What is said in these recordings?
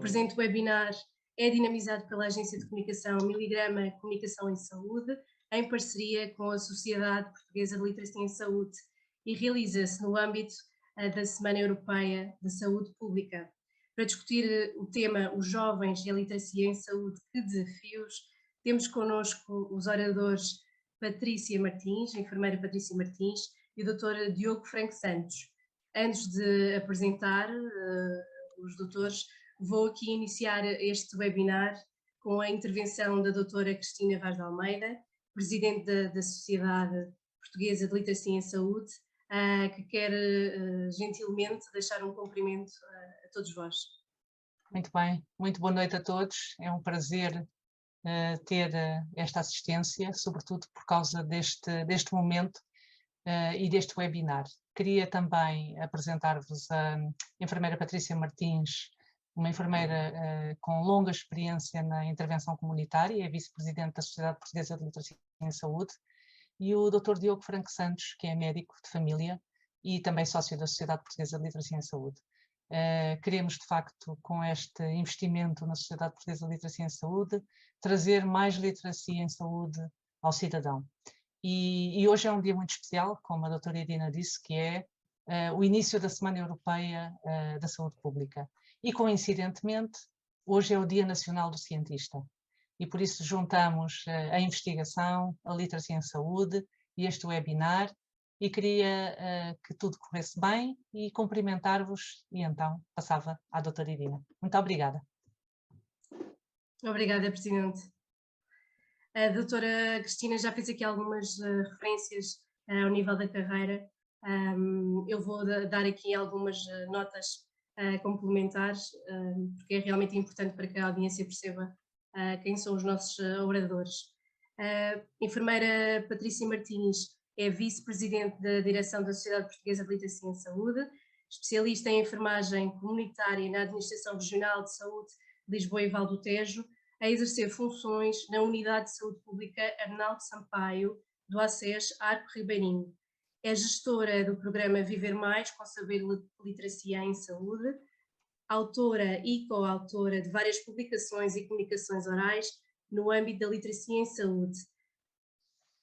presente webinar é dinamizado pela Agência de Comunicação Miligrama Comunicação em Saúde, em parceria com a Sociedade Portuguesa de Literacia em Saúde, e realiza-se no âmbito da Semana Europeia de Saúde Pública. Para discutir o tema Os Jovens e a Literacia em Saúde, que desafios, temos connosco os oradores Patrícia Martins, a enfermeira Patrícia Martins, e o Dr. Diogo Franco Santos. Antes de apresentar os doutores, vou aqui iniciar este webinar com a intervenção da doutora Cristina Vaz de Almeida, presidente da Sociedade Portuguesa de Literacia em Saúde, que quer gentilmente deixar um cumprimento a todos vós. Muito bem, muito boa noite a todos. É um prazer ter esta assistência, sobretudo por causa deste momento e deste webinar. Queria também apresentar-vos a enfermeira Patrícia Martins, uma enfermeira com longa experiência na intervenção comunitária, é vice-presidente da Sociedade Portuguesa de Literacia em Saúde, e o Dr. Diogo Franco Santos, que é médico de família e também sócio da Sociedade Portuguesa de Literacia em Saúde. Queremos, de facto, com este investimento na Sociedade Portuguesa de Literacia em Saúde, trazer mais literacia em saúde ao cidadão. E hoje é um dia muito especial, como a doutora Irina disse, que é o início da Semana Europeia da Saúde Pública. E, coincidentemente, hoje é o Dia Nacional do Cientista. E por isso juntamos a investigação, a literacia em saúde e este webinar, e queria que tudo corresse bem e cumprimentar-vos, e então passava à doutora Irina. Muito obrigada. Obrigada, Presidente. A doutora Cristina já fez aqui algumas referências ao nível da carreira. Eu vou dar aqui algumas notas complementares, porque é realmente importante para que a audiência perceba quem são os nossos oradores. A enfermeira Patrícia Martins é vice-presidente da direção da Sociedade Portuguesa de Literacia em Saúde, especialista em enfermagem comunitária na Administração Regional de Saúde de Lisboa e Val do Tejo, a exercer funções na Unidade de Saúde Pública Arnaldo Sampaio, do ACES Arco Ribeirinho. É gestora do programa Viver Mais com Saber Literacia em Saúde, autora e coautora de várias publicações e comunicações orais no âmbito da literacia em saúde.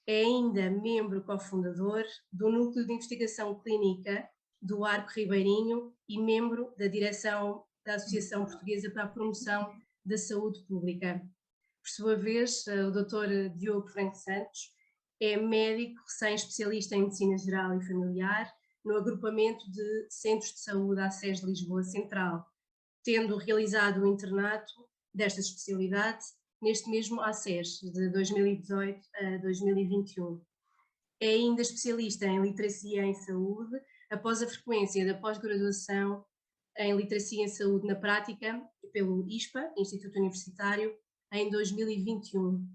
É ainda membro cofundador do Núcleo de Investigação Clínica do Arco Ribeirinho e membro da direção da Associação Portuguesa para a Promoção da Saúde Pública. Por sua vez, o Dr. Diogo Franco Santos é médico recém-especialista em Medicina Geral e Familiar no agrupamento de Centros de Saúde ACES de Lisboa Central, tendo realizado o internato desta especialidade neste mesmo ACES, de 2018 a 2021. É ainda especialista em literacia em saúde, após a frequência da pós-graduação em literacia em saúde na prática, pelo ISPA, Instituto Universitário, em 2021.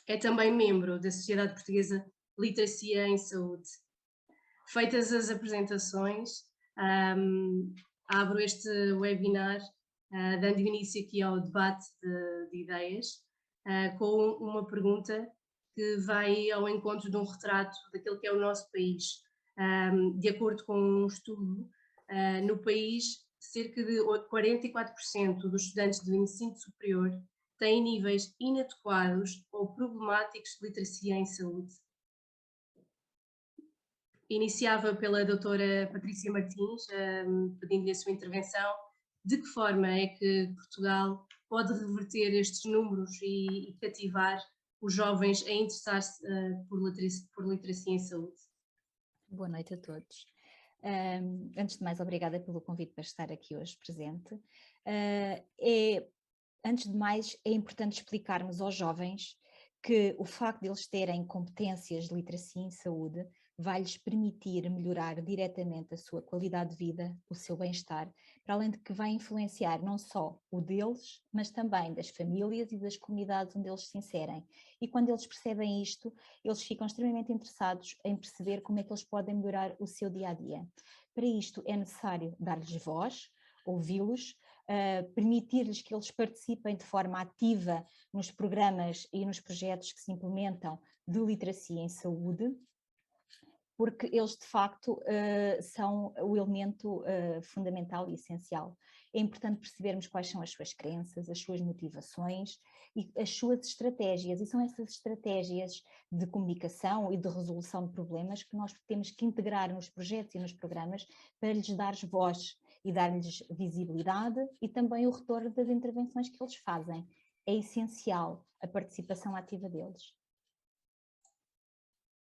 É também membro da Sociedade Portuguesa de Literacia em Saúde. Feitas as apresentações, abro este webinar, dando início aqui ao debate de ideias, com uma pergunta que vai ao encontro de um retrato daquele que é o nosso país. De acordo com um estudo, no país, cerca de 44% dos estudantes do ensino superior têm níveis inadequados ou problemáticos de literacia em saúde. Iniciava pela doutora Patrícia Martins, pedindo-lhe a sua intervenção. De que forma é que Portugal pode reverter estes números e cativar os jovens a interessar-se por literacia em saúde? Boa noite a todos. Antes de mais, obrigada pelo convite para estar aqui hoje presente. Antes de mais, é importante explicarmos aos jovens que o facto de eles terem competências de literacia em saúde vai-lhes permitir melhorar diretamente a sua qualidade de vida, o seu bem-estar, para além de que vai influenciar não só o deles, mas também das famílias e das comunidades onde eles se inserem. E quando eles percebem isto, eles ficam extremamente interessados em perceber como é que eles podem melhorar o seu dia-a-dia. Para isto é necessário dar-lhes voz, ouvi-los, permitir-lhes que eles participem de forma ativa nos programas e nos projetos que se implementam de literacia em saúde, porque eles de facto são o elemento fundamental e essencial. É importante percebermos quais são as suas crenças, as suas motivações e as suas estratégias, e são essas estratégias de comunicação e de resolução de problemas que nós temos que integrar nos projetos e nos programas para lhes dar voz e dar-lhes visibilidade e também o retorno das intervenções que eles fazem. É essencial a participação ativa deles.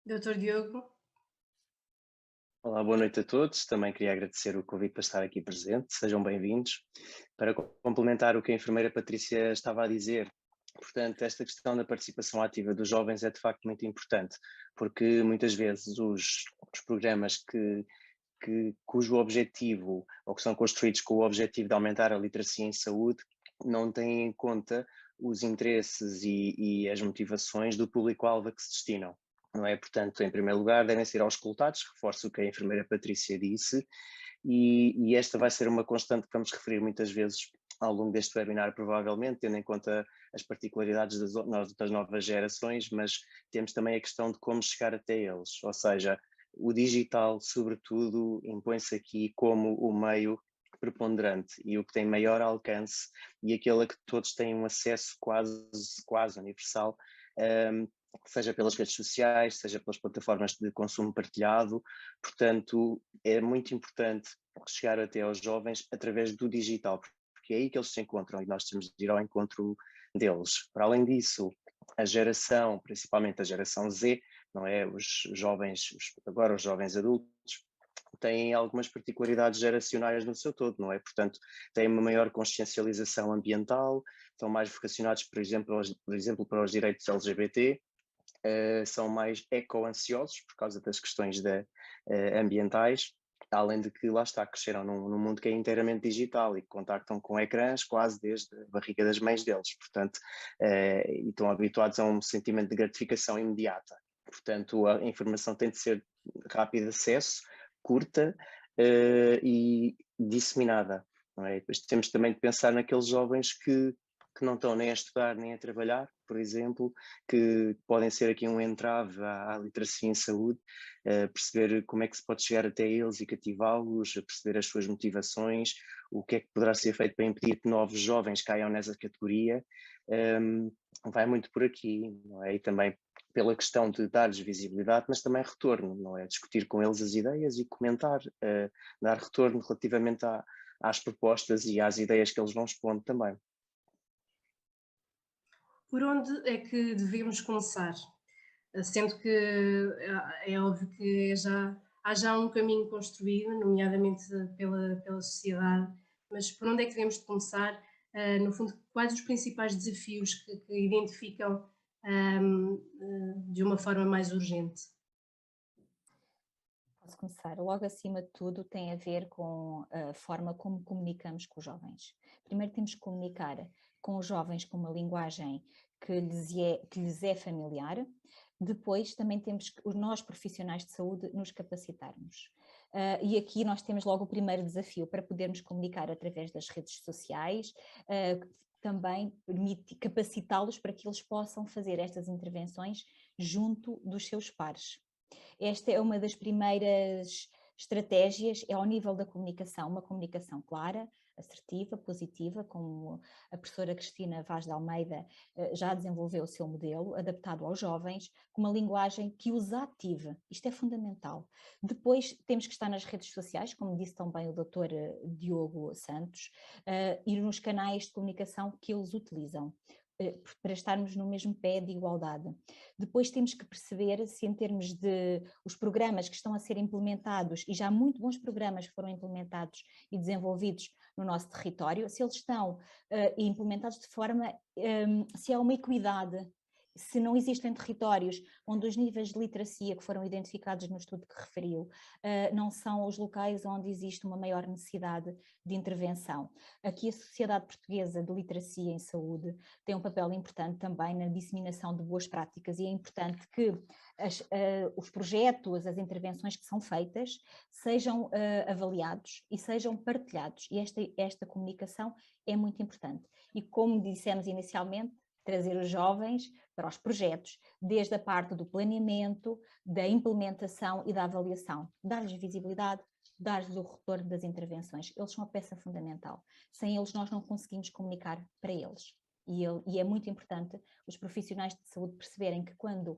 Doutor Diogo? Olá, boa noite a todos. Também queria agradecer o convite para estar aqui presente. Sejam bem-vindos. Para complementar o que a enfermeira Patrícia estava a dizer, portanto, esta questão da participação ativa dos jovens é de facto muito importante, porque muitas vezes os programas cujo objetivo, ou que são construídos com o objetivo de aumentar a literacia em saúde, não têm em conta os interesses e as motivações do público-alvo a que se destinam. Não é? Portanto, em primeiro lugar, devem ser auscultados, reforço o que a enfermeira Patrícia disse, e esta vai ser uma constante que vamos referir muitas vezes ao longo deste webinar, provavelmente, tendo em conta as particularidades das novas gerações, mas temos também a questão de como chegar até eles, ou seja, o digital, sobretudo, impõe-se aqui como o meio preponderante e o que tem maior alcance e aquele a que todos têm um acesso quase universal, seja pelas redes sociais, seja pelas plataformas de consumo partilhado. Portanto, é muito importante chegar até aos jovens através do digital, porque é aí que eles se encontram e nós temos de ir ao encontro deles. Para além disso, a geração, principalmente a geração Z, não é? Os jovens, agora os jovens adultos, têm algumas particularidades geracionais no seu todo, não é? Portanto, têm uma maior consciencialização ambiental, estão mais vocacionados, por exemplo, para os direitos LGBT, são mais eco-ansiosos por causa das questões ambientais, além de que lá está, cresceram num mundo que é inteiramente digital e que contactam com ecrãs quase desde a barriga das mães deles, portanto, e estão habituados a um sentimento de gratificação imediata. Portanto, a informação tem de ser de rápido acesso, curta e disseminada. Não é? Depois temos também de pensar naqueles jovens que não estão nem a estudar nem a trabalhar, por exemplo, que podem ser aqui um entrave à literacia em saúde, perceber como é que se pode chegar até eles e cativá-los, perceber as suas motivações, o que é que poderá ser feito para impedir que novos jovens caiam nessa categoria, vai muito por aqui, não é? E também pela questão de dar-lhes visibilidade, mas também retorno, não é? Discutir com eles as ideias e comentar, dar retorno relativamente às propostas e às ideias que eles vão expondo também. Por onde é que devemos começar? Sendo que é óbvio que há já um caminho construído, nomeadamente pela sociedade, mas por onde é que devemos de começar? No fundo, quais os principais desafios que identificam de uma forma mais urgente? Posso começar. Logo acima de tudo tem a ver com a forma como comunicamos com os jovens. Primeiro temos que comunicar com os jovens com uma linguagem que lhes é familiar. Depois também temos que, nós profissionais de saúde, nos capacitarmos. E aqui nós temos logo o primeiro desafio para podermos comunicar através das redes sociais, também permite capacitá-los para que eles possam fazer estas intervenções junto dos seus pares. Esta é uma das primeiras estratégias, é ao nível da comunicação, uma comunicação clara, assertiva, positiva, como a professora Cristina Vaz de Almeida já desenvolveu o seu modelo, adaptado aos jovens, com uma linguagem que os ative. Isto é fundamental. Depois temos que estar nas redes sociais, como disse também o Dr. Diogo Santos, e nos canais de comunicação que eles utilizam, para estarmos no mesmo pé de igualdade. Depois temos que perceber se em termos de os programas que estão a ser implementados, e já há muito bons programas que foram implementados e desenvolvidos no nosso território, se eles estão implementados de forma, se há uma equidade, se não existem territórios onde os níveis de literacia que foram identificados no estudo que referiu não são os locais onde existe uma maior necessidade de intervenção. Aqui a Sociedade Portuguesa de Literacia em Saúde tem um papel importante também na disseminação de boas práticas, e é importante que os projetos, as intervenções que são feitas sejam avaliados e sejam partilhados, e esta comunicação é muito importante. E como dissemos inicialmente, trazer os jovens para os projetos, desde a parte do planeamento, da implementação e da avaliação, dar-lhes visibilidade, dar-lhes o retorno das intervenções. Eles são a peça fundamental. Sem eles nós não conseguimos comunicar para eles. E é muito importante os profissionais de saúde perceberem que quando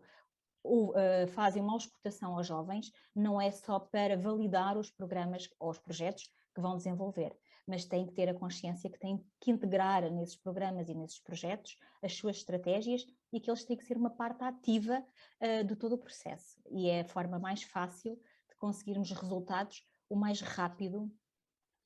fazem uma auscultação aos jovens, não é só para validar os programas ou os projetos que vão desenvolver, mas têm que ter a consciência que têm que integrar nesses programas e nesses projetos as suas estratégias e que eles têm que ser uma parte ativa de todo o processo. E é a forma mais fácil de conseguirmos resultados o mais rápido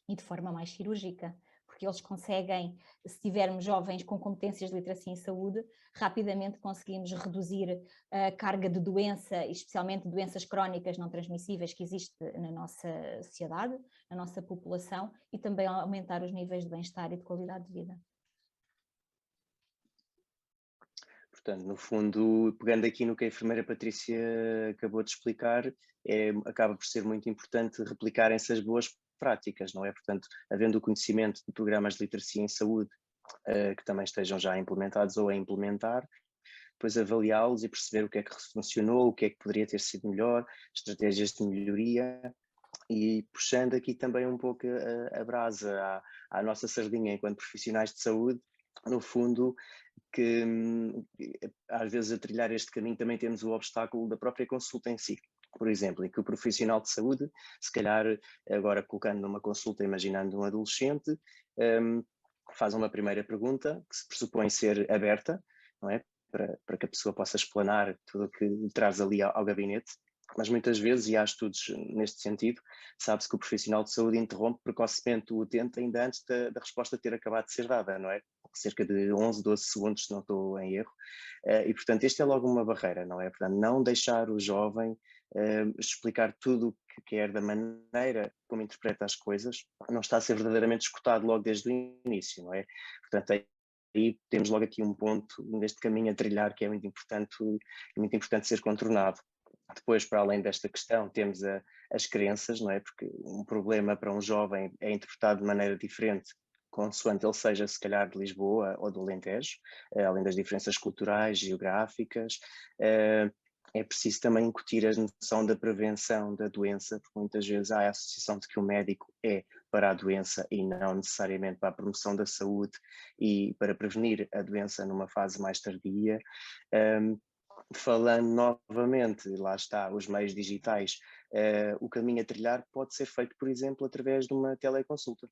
e de forma mais cirúrgica, porque eles conseguem, se tivermos jovens com competências de literacia em saúde, rapidamente conseguimos reduzir a carga de doença, especialmente doenças crónicas não transmissíveis que existe na nossa sociedade, na nossa população, e também aumentar os níveis de bem-estar e de qualidade de vida. Portanto, no fundo, pegando aqui no que a enfermeira Patrícia acabou de explicar, acaba por ser muito importante replicarem-se as boas práticas, não é? Portanto, havendo o conhecimento de programas de literacia em saúde que também estejam já implementados ou a implementar, depois avaliá-los e perceber o que é que funcionou, o que é que poderia ter sido melhor, estratégias de melhoria, e puxando aqui também um pouco a brasa à nossa sardinha enquanto profissionais de saúde, no fundo, que às vezes a trilhar este caminho também temos o obstáculo da própria consulta em si. Por exemplo, em que o profissional de saúde, se calhar agora colocando numa consulta, imaginando um adolescente, faz uma primeira pergunta que se pressupõe ser aberta, não é? Para que a pessoa possa explanar tudo o que traz ali ao gabinete, mas muitas vezes, e há estudos neste sentido, sabe-se que o profissional de saúde interrompe precocemente o utente ainda antes da resposta ter acabado de ser dada, não é? Cerca de 11, 12 segundos, se não estou em erro, e portanto este é logo uma barreira, não é? Portanto, não deixar o jovem explicar tudo o que quer da maneira como interpreta as coisas, não está a ser verdadeiramente escutado logo desde o início, não é? Portanto, aí temos logo aqui um ponto neste caminho a trilhar que é muito importante ser contornado. Depois, para além desta questão, temos as crenças, não é? Porque um problema para um jovem é interpretado de maneira diferente, consoante ele seja, se calhar, de Lisboa ou do Alentejo, além das diferenças culturais, geográficas. É preciso também incutir a noção da prevenção da doença, porque muitas vezes há a associação de que o médico é para a doença e não necessariamente para a promoção da saúde e para prevenir a doença numa fase mais tardia. Falando novamente, lá está, os meios digitais, o caminho a trilhar pode ser feito, por exemplo, através de uma teleconsulta.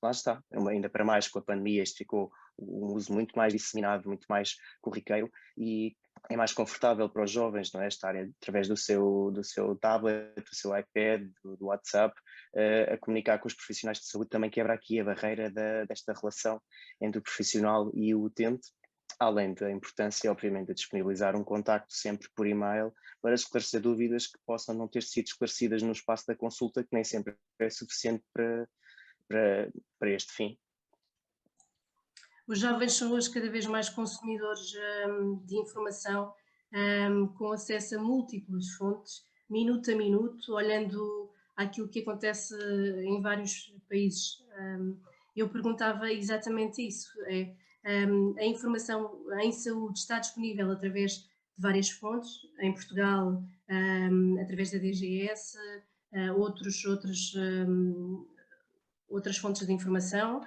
Lá está, ainda para mais com a pandemia, isto ficou um uso muito mais disseminado, muito mais corriqueiro e é mais confortável para os jovens, não é? Estarem através do seu tablet, do seu iPad, do WhatsApp, a comunicar com os profissionais de saúde, também quebra aqui a barreira desta relação entre o profissional e o utente, além da importância, obviamente, de disponibilizar um contacto sempre por e-mail para esclarecer dúvidas que possam não ter sido esclarecidas no espaço da consulta, que nem sempre é suficiente para este fim. Os jovens são hoje cada vez mais consumidores de informação, com acesso a múltiplas fontes, minuto a minuto, olhando àquilo que acontece em vários países. Eu perguntava exatamente isso, a informação em saúde está disponível através de várias fontes, em Portugal, através da DGS, outras fontes de informação.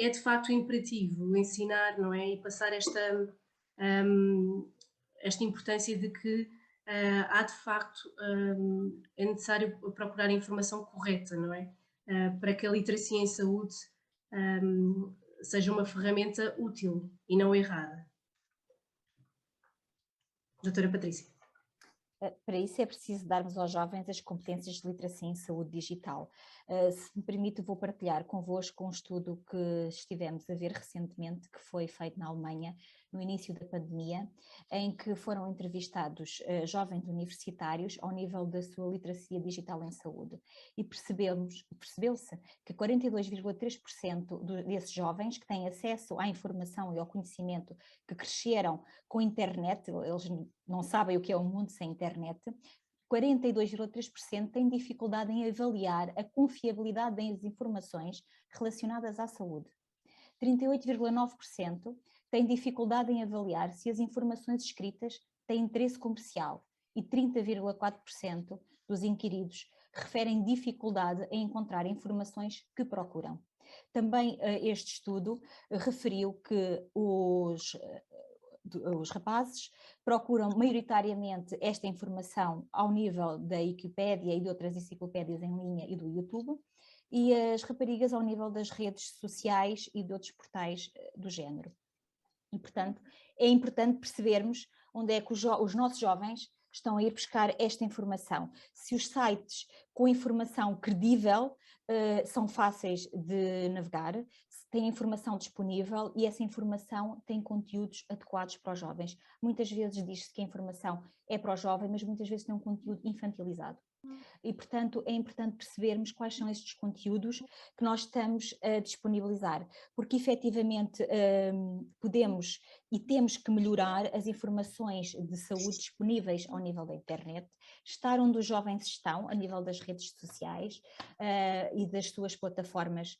É de facto imperativo ensinar, não é? E passar esta importância de que há de facto, é necessário procurar a informação correta, não é? Para que a literacia em saúde seja uma ferramenta útil e não errada. Doutora Patrícia. Para isso é preciso darmos aos jovens as competências de literacia em saúde digital. Se me permite, vou partilhar convosco um estudo que estivemos a ver recentemente, que foi feito na Alemanha, no início da pandemia, em que foram entrevistados jovens universitários ao nível da sua literacia digital em saúde. E percebeu-se que 42,3% desses jovens que têm acesso à informação e ao conhecimento, que cresceram com a internet, eles não sabem o que é o mundo sem internet, 42,3% têm dificuldade em avaliar a confiabilidade das informações relacionadas à saúde. 38,9% têm dificuldade em avaliar se as informações escritas têm interesse comercial e 30,4% dos inquiridos referem dificuldade em encontrar informações que procuram. Também este estudo referiu que os rapazes procuram maioritariamente esta informação ao nível da Wikipédia e de outras enciclopédias em linha e do YouTube, e as raparigas ao nível das redes sociais e de outros portais do género. E, portanto, é importante percebermos onde é que os nossos jovens estão a ir buscar esta informação. Se os sites com informação credível são fáceis de navegar, se têm informação disponível e essa informação tem conteúdos adequados para os jovens. Muitas vezes diz-se que a informação é para o jovem, mas muitas vezes tem um conteúdo infantilizado. E, portanto, é importante percebermos quais são estes conteúdos que nós estamos a disponibilizar, porque efetivamente podemos e temos que melhorar as informações de saúde disponíveis ao nível da internet, estar onde os jovens estão, a nível das redes sociais e das suas plataformas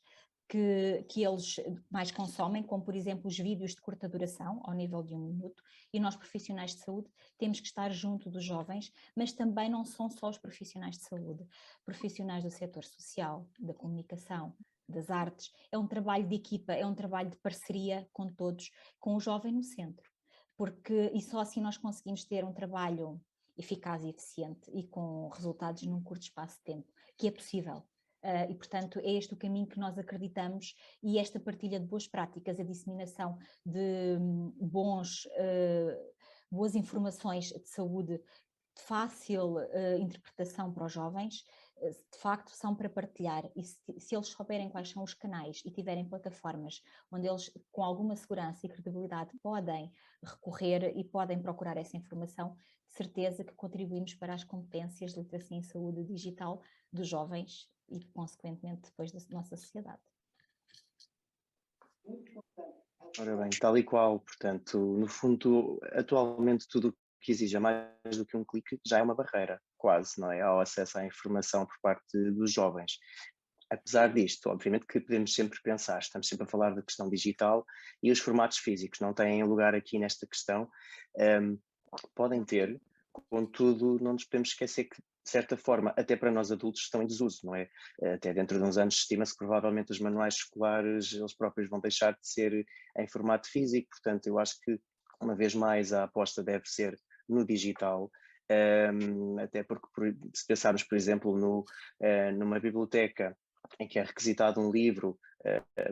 que eles mais consomem, como por exemplo os vídeos de curta duração, ao nível de 1 minuto, e nós profissionais de saúde temos que estar junto dos jovens, mas também não são só os profissionais de saúde, profissionais do setor social, da comunicação, das artes, é um trabalho de equipa, é um trabalho de parceria com todos, com o jovem no centro, e só assim nós conseguimos ter um trabalho eficaz e eficiente e com resultados num curto espaço de tempo, que é possível. E, portanto, é este o caminho que nós acreditamos, e esta partilha de boas práticas, a disseminação de boas informações de saúde de fácil interpretação para os jovens, de facto são para partilhar, e se eles souberem quais são os canais e tiverem plataformas onde eles com alguma segurança e credibilidade podem recorrer e podem procurar essa informação, de certeza que contribuímos para as competências de literacia em saúde digital dos jovens e, consequentemente, depois da nossa sociedade. Ora bem, tal e qual, portanto, no fundo, atualmente tudo o que exija mais do que um clique já é uma barreira, quase, não é? Ao acesso à informação por parte dos jovens. Apesar disto, obviamente que podemos sempre pensar, estamos sempre a falar da questão digital e os formatos físicos não têm lugar aqui nesta questão, podem ter, contudo, não nos podemos esquecer que, de certa forma, até para nós adultos estão em desuso, não é? Até dentro de uns anos estima-se que provavelmente os manuais escolares, eles próprios vão deixar de ser em formato físico, portanto, eu acho que, uma vez mais, a aposta deve ser no digital, até porque, se pensarmos, por exemplo, numa biblioteca em que é requisitado um livro,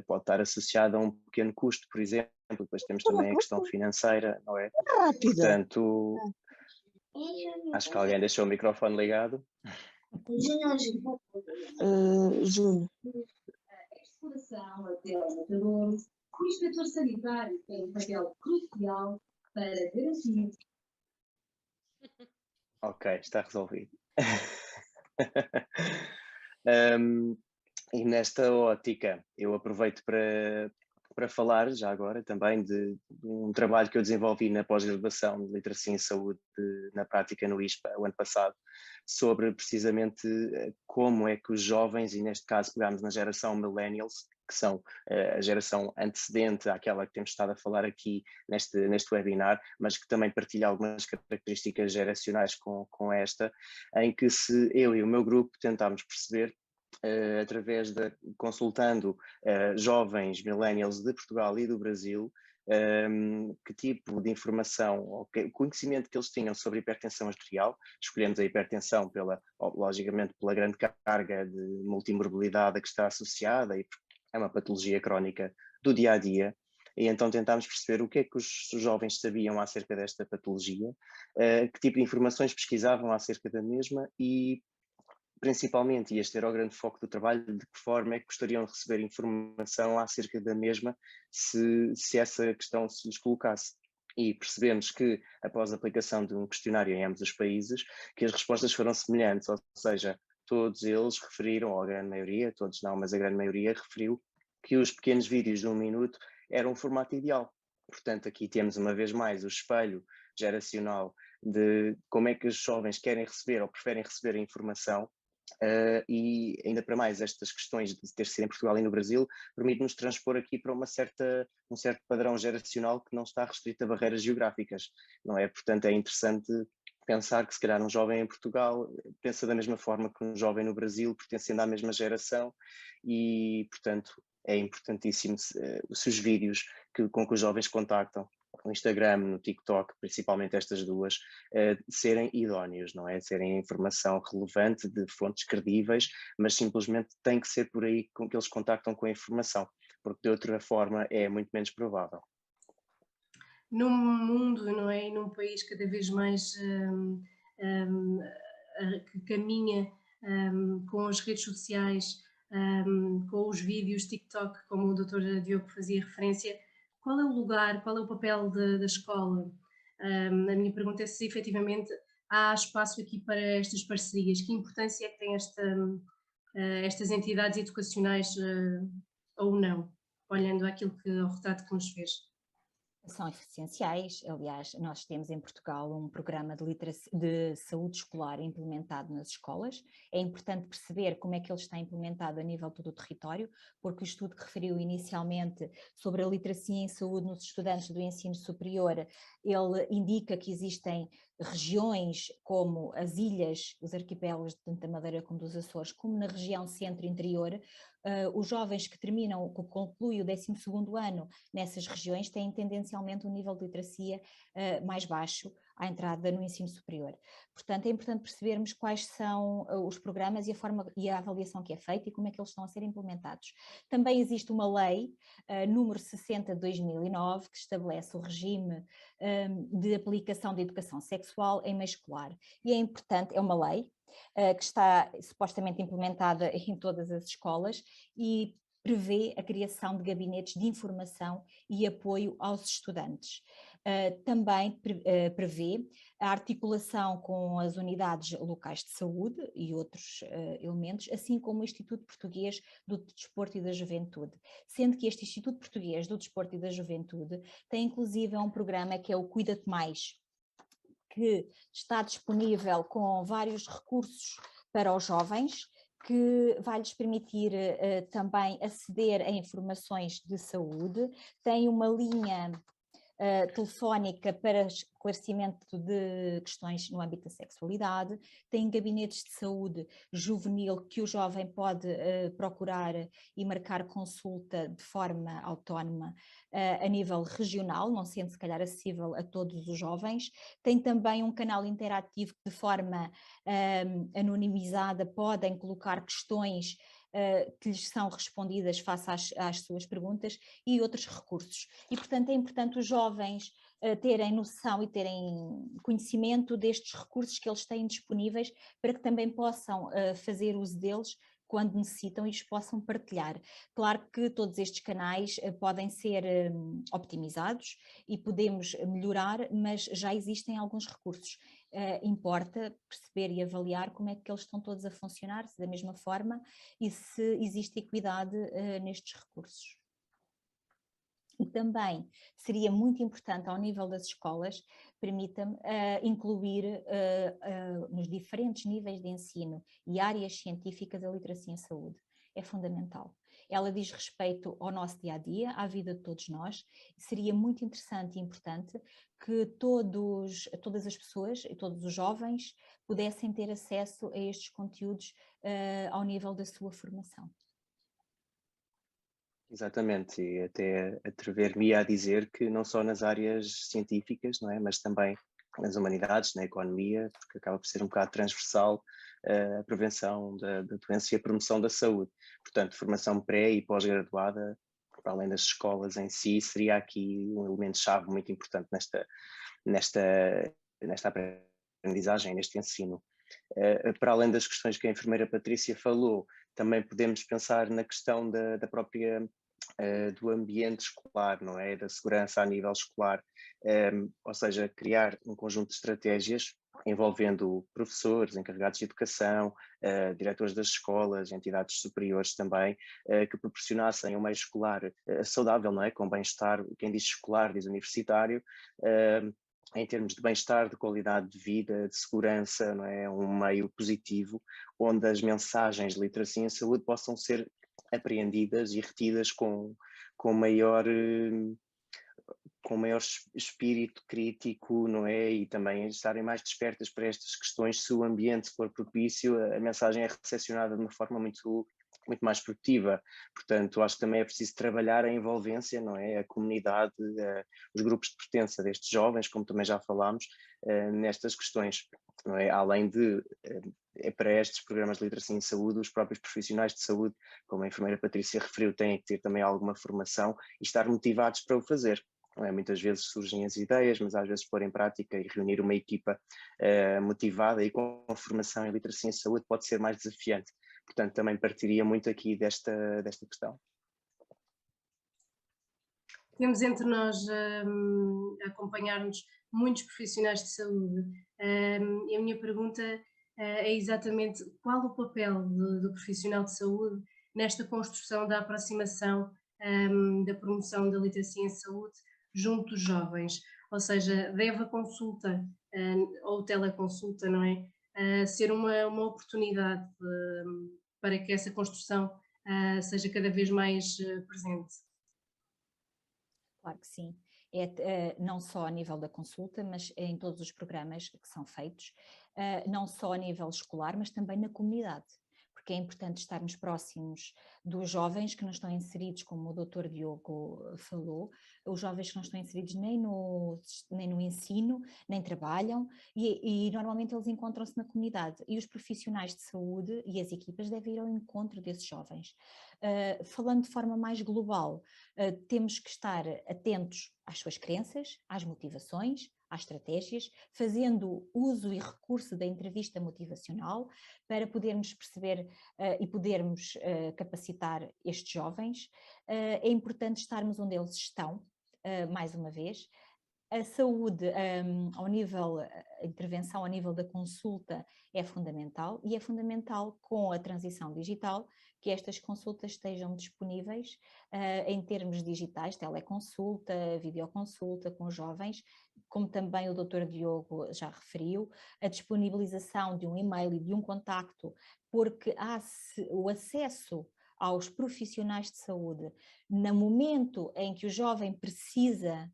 pode estar associado a um pequeno custo, por exemplo, depois temos também a questão financeira, não é? Portanto, acho que alguém deixou o microfone ligado. Júnior. A exploração até ao matador, o inspetor sanitário tem um papel crucial para garantir. Ok, está resolvido. E nesta ótica, eu aproveito para falar já agora também de um trabalho que eu desenvolvi na pós-graduação de Literacia em Saúde na prática no ISPA o ano passado, sobre precisamente como é que os jovens, e neste caso pegámos na geração millennials, que são a geração antecedente àquela que temos estado a falar aqui neste webinar, mas que também partilha algumas características geracionais com esta, em que se eu e o meu grupo tentámos perceber, através consultando jovens millennials de Portugal e do Brasil, que tipo de informação, ou conhecimento que eles tinham sobre hipertensão arterial. Escolhemos a hipertensão logicamente pela grande carga de multimorbilidade a que está associada, e é uma patologia crónica do dia a dia, e então tentámos perceber o que é que os jovens sabiam acerca desta patologia, que tipo de informações pesquisavam acerca da mesma e, principalmente, e este era o grande foco do trabalho, de que forma é que gostariam de receber informação acerca da mesma se essa questão se lhes colocasse. E percebemos que, após a aplicação de um questionário em ambos os países, que as respostas foram semelhantes, ou seja, todos eles referiram, ou a grande maioria, todos não, mas a grande maioria referiu que os pequenos vídeos de 1 minuto eram um formato ideal. Portanto, aqui temos uma vez mais o espelho geracional de como é que os jovens querem receber ou preferem receber a informação, e ainda para mais estas questões de ter sido em Portugal e no Brasil permite-nos transpor aqui para um certo padrão geracional que não está restrito a barreiras geográficas, não é? Portanto, é interessante pensar que se calhar um jovem em Portugal pensa da mesma forma que um jovem no Brasil, pertencendo à mesma geração, e portanto é importantíssimo se os vídeos com que os jovens contactam no Instagram, no TikTok, principalmente estas duas, serem idóneos, não é? Serem informação relevante de fontes credíveis, mas simplesmente tem que ser por aí que eles contactam com a informação, porque de outra forma é muito menos provável. Num mundo, não é? E num país cada vez mais que caminha com as redes sociais, com os vídeos TikTok, como o Dr. Diogo fazia referência, qual é o lugar, qual é o papel da escola? A minha pergunta é se efetivamente há espaço aqui para estas parcerias, que importância é que têm estas entidades educacionais ou não, olhando ao retrato que nos fez? São essenciais. Aliás, nós temos em Portugal um programa de saúde escolar implementado nas escolas. É importante perceber como é que ele está implementado a nível de todo o território, porque o estudo que referiu inicialmente sobre a literacia em saúde nos estudantes do ensino superior, ele indica que existem regiões como as ilhas, os arquipélagos tanto da Madeira como dos Açores, como na região centro-interior, os jovens que concluem o 12º ano nessas regiões têm tendencialmente um nível de literacia mais baixo à entrada no ensino superior. Portanto, é importante percebermos quais são os programas e a forma e a avaliação que é feita e como é que eles estão a ser implementados. Também existe uma lei, número 60 de 2009, que estabelece o regime de aplicação da educação sexual em meio escolar. E é importante, é uma lei que está supostamente implementada em todas as escolas e prevê a criação de gabinetes de informação e apoio aos estudantes. Também prevê a articulação com as unidades locais de saúde e outros elementos, assim como o Instituto Português do Desporto e da Juventude, sendo que este Instituto Português do Desporto e da Juventude tem inclusive um programa que é o Cuida-te Mais, que está disponível com vários recursos para os jovens, que vai-lhes permitir também aceder a informações de saúde, tem uma linha telefónica para esclarecimento de questões no âmbito da sexualidade, tem gabinetes de saúde juvenil que o jovem pode procurar e marcar consulta de forma autónoma a nível regional, não sendo se calhar acessível a todos os jovens. Tem também um canal interativo que de forma anonimizada podem colocar questões que lhes são respondidas face às suas perguntas e outros recursos. E, portanto, é importante os jovens terem noção e terem conhecimento destes recursos que eles têm disponíveis para que também possam fazer uso deles quando necessitam e os possam partilhar. Claro que todos estes canais podem ser optimizados e podemos melhorar, mas já existem alguns recursos. Importa perceber e avaliar como é que eles estão todos a funcionar, se da mesma forma e se existe equidade nestes recursos. E também seria muito importante ao nível das escolas, permita-me, incluir nos diferentes níveis de ensino e áreas científicas a literacia em saúde. É fundamental. Ela diz respeito ao nosso dia-a-dia, à vida de todos nós. Seria muito interessante e importante que todas as pessoas e todos os jovens pudessem ter acesso a estes conteúdos ao nível da sua formação. Exatamente, e até atrever-me a dizer que não só nas áreas científicas, não é, mas também nas humanidades, na economia, porque acaba por ser um bocado transversal a prevenção da doença e a promoção da saúde. Portanto, formação pré e pós-graduada, para além das escolas em si, seria aqui um elemento-chave muito importante nesta aprendizagem, neste ensino. Para além das questões que a enfermeira Patrícia falou, também podemos pensar na questão da própria do ambiente escolar, não é? Da segurança a nível escolar, ou seja, criar um conjunto de estratégias envolvendo professores, encarregados de educação, diretores das escolas, entidades superiores também, que proporcionassem um meio escolar saudável, não é? Com bem-estar, quem diz escolar diz universitário, em termos de bem-estar, de qualidade de vida, de segurança, não é? Um meio positivo, onde as mensagens de literacia em saúde possam ser apreendidas e retidas com maior espírito crítico, não é? E também estarem mais despertas para estas questões. Se o ambiente for propício, a mensagem é recepcionada de uma forma muito mais produtiva. Portanto, acho que também é preciso trabalhar a envolvência, não é? A comunidade, os grupos de pertença destes jovens, como também já falámos, nestas questões, não é? Além de, para estes programas de literacia em saúde, os próprios profissionais de saúde, como a enfermeira Patrícia referiu, têm que ter também alguma formação e estar motivados para o fazer. Não é? Muitas vezes surgem as ideias, mas às vezes pôr em prática e reunir uma equipa motivada e com formação em literacia em saúde pode ser mais desafiante. Portanto, também partiria muito aqui desta questão. Temos entre nós a acompanhar-nos muitos profissionais de saúde e a minha pergunta é exatamente qual o papel do profissional de saúde nesta construção da aproximação da promoção da literacia em saúde junto dos jovens, ou seja, deve a consulta ou teleconsulta, não é, ser uma oportunidade para que essa construção seja cada vez mais presente. Claro que sim. Não só a nível da consulta, mas em todos os programas que são feitos, não só a nível escolar, mas também na comunidade, porque é importante estarmos próximos dos jovens que não estão inseridos, como o Dr. Diogo falou, os jovens que não estão inseridos nem no ensino, nem trabalham, e normalmente eles encontram-se na comunidade, e os profissionais de saúde e as equipas devem ir ao encontro desses jovens. Falando de forma mais global, temos que estar atentos às suas crenças, às motivações, às estratégias, fazendo uso e recurso da entrevista motivacional para podermos perceber e podermos capacitar estes jovens. É importante estarmos onde eles estão, mais uma vez. A saúde, a intervenção ao nível da consulta é fundamental, e é fundamental com a transição digital que estas consultas estejam disponíveis em termos digitais, teleconsulta, videoconsulta com jovens, como também o Dr. Diogo já referiu, a disponibilização de um e-mail e de um contacto, porque há o acesso aos profissionais de saúde no momento em que o jovem precisa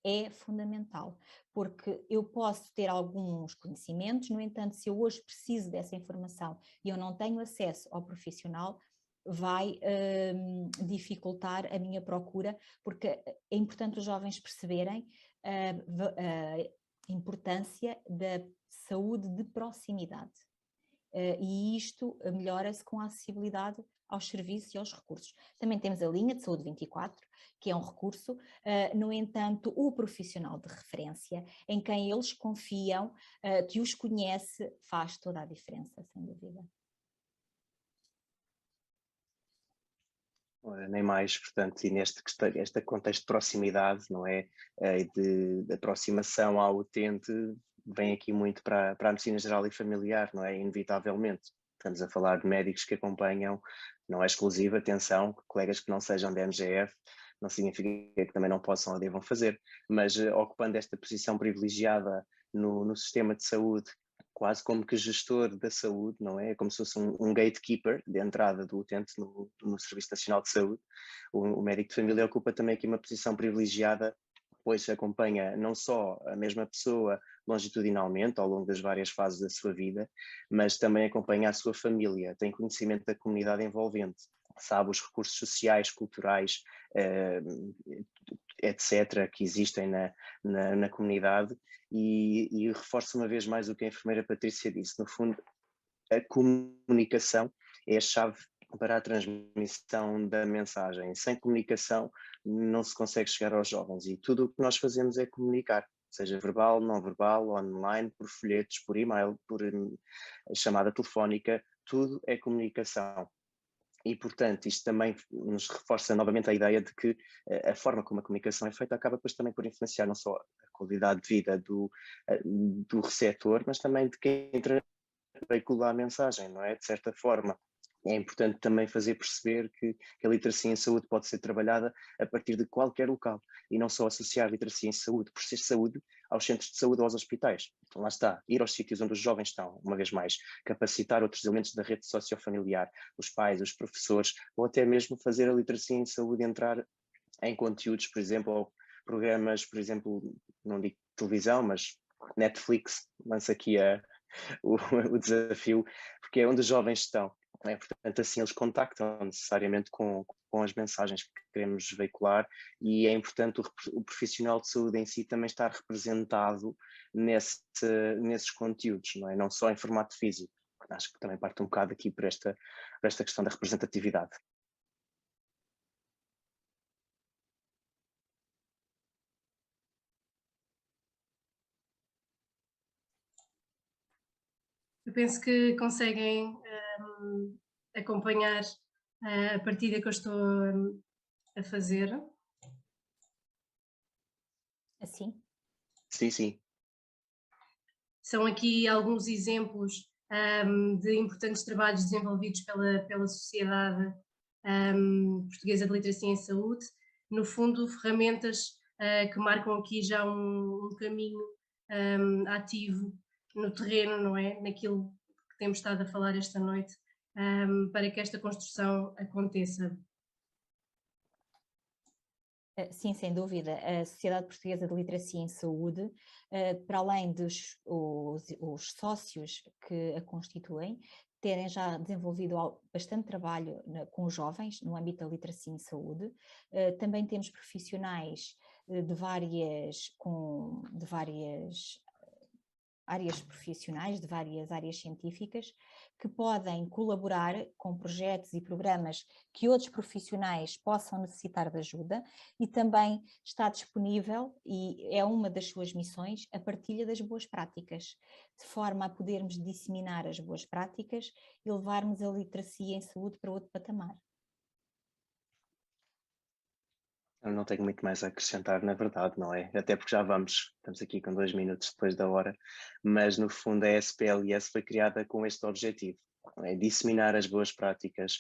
é fundamental, porque eu posso ter alguns conhecimentos, no entanto, se eu hoje preciso dessa informação e eu não tenho acesso ao profissional, vai dificultar a minha procura, porque é importante os jovens perceberem a importância da saúde de proximidade. E isto melhora-se com a acessibilidade aos serviços e aos recursos. Também temos a linha de saúde 24, que é um recurso, no entanto, o profissional de referência, em quem eles confiam, que os conhece, faz toda a diferença, sem dúvida. Nem mais, portanto, e este contexto de proximidade, não é? De aproximação ao utente, vem aqui muito para a medicina geral e familiar, não é? Inevitavelmente. Estamos a falar de médicos que acompanham, não é exclusivo, atenção, colegas que não sejam da MGF, não significa que também não possam ou devam fazer, mas ocupando esta posição privilegiada no sistema de saúde, quase como que gestor da saúde, não é? É como se fosse um gatekeeper de entrada do utente no Serviço Nacional de Saúde. O médico de família ocupa também aqui uma posição privilegiada, pois acompanha não só a mesma pessoa longitudinalmente ao longo das várias fases da sua vida, mas também acompanha a sua família, tem conhecimento da comunidade envolvente, sabe os recursos sociais, culturais, etc., que existem na comunidade, e reforço uma vez mais o que a enfermeira Patrícia disse. No fundo, a comunicação é a chave para a transmissão da mensagem. Sem comunicação não se consegue chegar aos jovens, e tudo o que nós fazemos é comunicar, seja verbal, não verbal, online, por folhetos, por e-mail, por chamada telefónica, tudo é comunicação. E, portanto, isto também nos reforça novamente a ideia de que a forma como a comunicação é feita acaba depois também por influenciar não só a qualidade de vida do receptor, mas também de quem veicula a mensagem, não é? De certa forma, É importante também fazer perceber que a literacia em saúde pode ser trabalhada a partir de qualquer local e não só associar a literacia em saúde, por ser saúde, aos centros de saúde ou aos hospitais. Então, lá está, ir aos sítios onde os jovens estão, uma vez mais, capacitar outros elementos da rede sociofamiliar, os pais, os professores, ou até mesmo fazer a literacia em saúde entrar em conteúdos, por exemplo, ou programas, por exemplo, não digo televisão, mas Netflix lança aqui o desafio, porque é onde os jovens estão. Portanto, assim eles contactam necessariamente com as mensagens que queremos veicular e é importante o profissional de saúde em si também estar representado nesses conteúdos, não é? Não só em formato físico. Acho que também parte um bocado aqui por esta questão da representatividade. Eu penso que conseguem acompanhar a partida que eu estou a fazer. Assim? Sim, sim. São aqui alguns exemplos de importantes trabalhos desenvolvidos pela Sociedade Portuguesa de Literacia em Saúde. No fundo, ferramentas que marcam aqui já um caminho ativo no terreno, não é? Naquilo que temos estado a falar esta noite, para que esta construção aconteça. Sim, sem dúvida. A Sociedade Portuguesa de Literacia em Saúde, para além dos os sócios que a constituem, terem já desenvolvido bastante trabalho com os jovens no âmbito da literacia em saúde, também temos profissionais de várias áreas profissionais, de várias áreas científicas, que podem colaborar com projetos e programas que outros profissionais possam necessitar de ajuda e também está disponível, e é uma das suas missões, a partilha das boas práticas, de forma a podermos disseminar as boas práticas e levarmos a literacia em saúde para outro patamar. Eu não tenho muito mais a acrescentar, na verdade, não é? Até porque estamos aqui com 2 minutos depois da hora, mas no fundo a SPLS foi criada com este objetivo, é disseminar as boas práticas,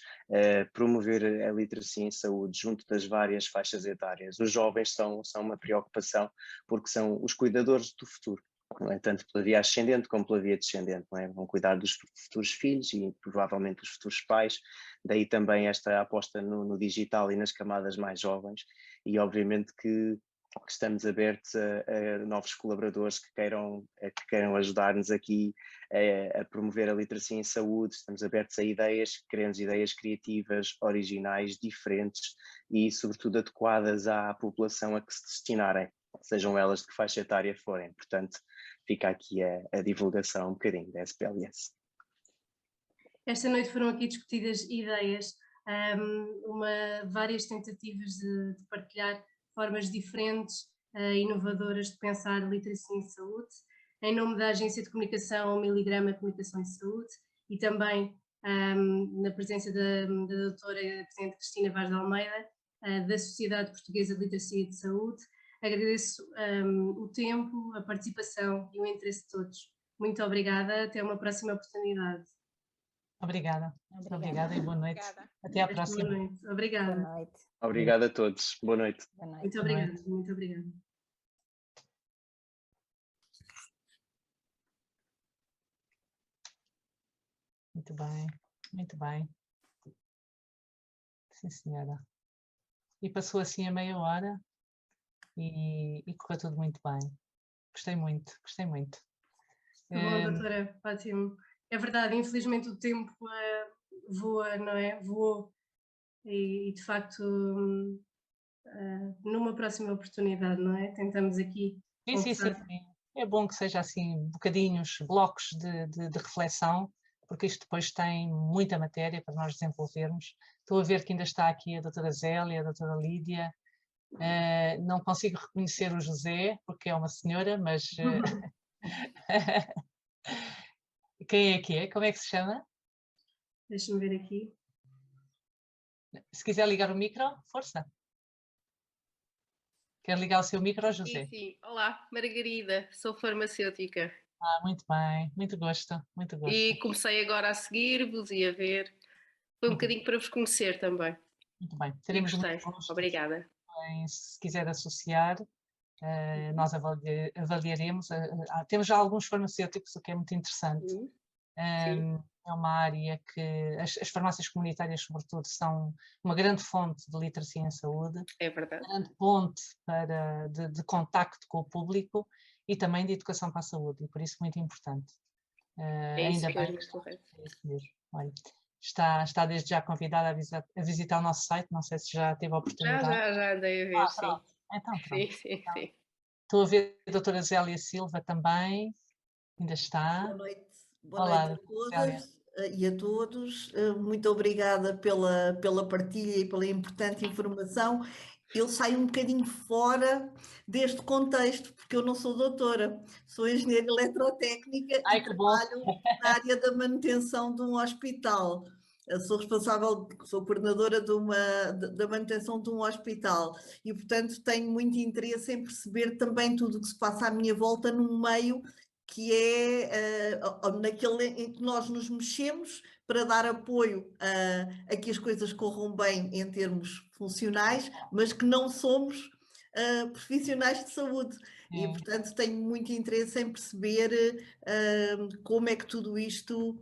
promover a literacia em saúde junto das várias faixas etárias. Os jovens são uma preocupação porque são os cuidadores do futuro. Não é? Tanto pela via ascendente como pela via descendente, não é? Vão cuidar dos futuros filhos e provavelmente dos futuros pais, daí também esta aposta no digital e nas camadas mais jovens e obviamente que estamos abertos a novos colaboradores que queiram ajudar-nos aqui a promover a literacia em saúde, estamos abertos a queremos ideias criativas, originais, diferentes e sobretudo adequadas à população a que se destinarem, sejam elas de que faixa etária forem. Portanto, fica aqui a divulgação um bocadinho da SPLS. Esta noite foram aqui discutidas ideias, várias tentativas de partilhar formas diferentes, inovadoras de pensar literacia em saúde, em nome da Agência de Comunicação Miligrama Comunicação em Saúde e também na presença da doutora Presidente Cristina Vaz de Almeida, da Sociedade Portuguesa de Literacia de Saúde. Agradeço o tempo, a participação e o interesse de todos. Muito obrigada, até uma próxima oportunidade. Obrigada. Obrigada e boa noite. Obrigada. Até à próxima. Boa noite. Obrigada. Boa noite. Obrigado a todos. Boa noite. Boa noite. Muito obrigada. Muito obrigada. Muito bem, muito bem. Sim, senhora. E passou assim a meia hora e correu tudo muito bem. Gostei muito, gostei muito. Bom, doutora, ótimo. É verdade, infelizmente o tempo voa, não é? Voou. E de facto, numa próxima oportunidade, não é? Tentamos aqui conversar. Sim. É bom que seja assim, bocadinhos, blocos de reflexão, porque isto depois tem muita matéria para nós desenvolvermos. Estou a ver que ainda está aqui a doutora Zélia, a doutora Lídia. Não consigo reconhecer o José, porque é uma senhora, mas... Quem é que é? Como é que se chama? Deixa-me ver aqui. Se quiser ligar o micro, força. Quer ligar o seu micro, José? Sim. Olá, Margarida, sou farmacêutica. Muito bem, muito gosto, muito gosto. E comecei agora a seguir-vos e a ver. Foi um bocadinho para vos conhecer também. Muito bem. E Teremos gostei. muito gosto Obrigada. em, se quiser associar, nós avaliaremos. Temos já alguns farmacêuticos, o que é muito interessante. Sim. É uma área que as farmácias comunitárias, sobretudo, são uma grande fonte de literacia em saúde, É verdade. uma grande ponte de contacto com o público e também de educação para a saúde, e por isso muito importante. É isso Ainda bem, mesmo, correto. é isso mesmo. Olha, está desde já convidada a visitar o nosso site, não sei se já teve a oportunidade. Já andei a ver, sim. Pronto. Então, pronto. Sim. Estou a ver a doutora Zélia Silva também, ainda está. Boa noite. Boa Olá, noite a todas e a todos. Muito obrigada pela partilha e pela importante informação. Eu saio um bocadinho fora deste contexto, porque eu não sou doutora, sou engenheira eletrotécnica e trabalho na área da manutenção de um hospital. Eu sou responsável, sou coordenadora da manutenção de um hospital e, portanto, tenho muito interesse em perceber também tudo o que se passa à minha volta num meio que é naquele em que nós nos mexemos para dar apoio a que as coisas corram bem em termos funcionais, mas que não somos profissionais de saúde. E, portanto, tenho muito interesse em perceber como é que tudo isto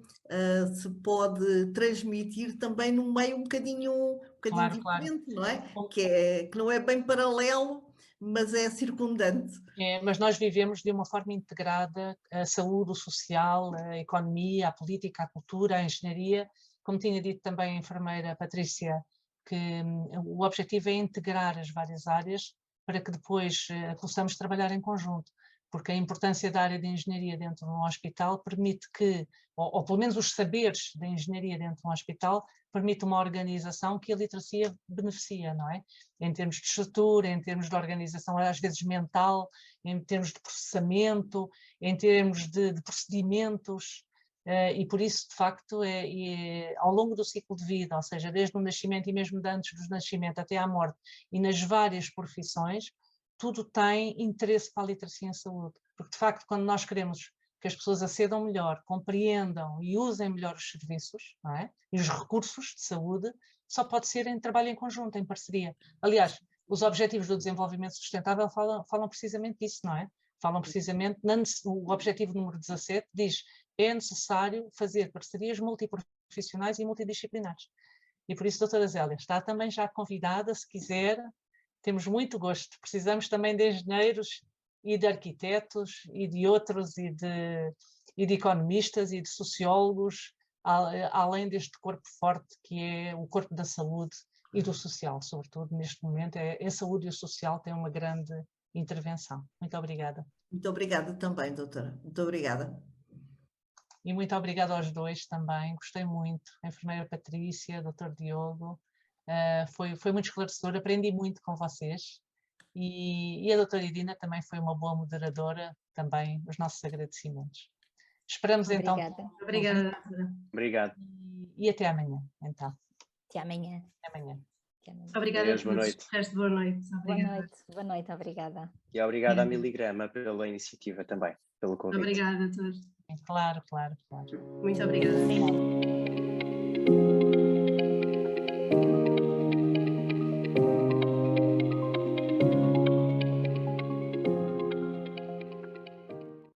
se pode transmitir também num meio um bocadinho diferente, claro. Não é? Que não é bem paralelo, mas é circundante. Mas nós vivemos de uma forma integrada a saúde, o social, a economia, a política, a cultura, a engenharia. Como tinha dito também a enfermeira Patrícia, que o objetivo é integrar as várias áreas para que depois possamos trabalhar em conjunto, porque a importância da área de engenharia dentro de um hospital permite que, ou pelo menos os saberes da engenharia dentro de um hospital, permite uma organização que a literacia beneficia, não é? Em termos de estrutura, em termos de organização, às vezes mental, em termos de processamento, em termos de procedimentos, e por isso, de facto, ao longo do ciclo de vida, ou seja, desde o nascimento e mesmo antes do nascimento até à morte, e nas várias profissões, tudo tem interesse para a literacia em saúde, porque de facto quando nós queremos que as pessoas acedam melhor, compreendam e usem melhor os serviços, não é? E os recursos de saúde, só pode ser em trabalho em conjunto, em parceria. Aliás, os Objetivos do Desenvolvimento Sustentável falam precisamente disso, não é? Falam precisamente, o objetivo número 17 diz é necessário fazer parcerias multiprofissionais e multidisciplinares. E por isso, doutora Zélia, está também já convidada, se quiser. Temos muito gosto. Precisamos também de engenheiros e de arquitetos e de outros, e de economistas e de sociólogos, além deste corpo forte que é o corpo da saúde e do social, sobretudo neste momento. A saúde e o social têm uma grande intervenção. Muito obrigada. Muito obrigada também, doutora. Muito obrigada. E muito obrigada aos dois também. Gostei muito. A enfermeira Patrícia, doutor Diogo. Foi muito esclarecedor, aprendi muito com vocês e a doutora Irina também foi uma boa moderadora, também os nossos agradecimentos. Esperamos então. Obrigada. Obrigado. E até amanhã, então. Até amanhã. Até amanhã. Obrigada a todos. Boa noite. Resto boa noite. Obrigada. Boa noite, obrigada. E obrigada à Miligrama pela iniciativa também, pelo convite. Obrigada a todos. Claro. Muito obrigada. Sim.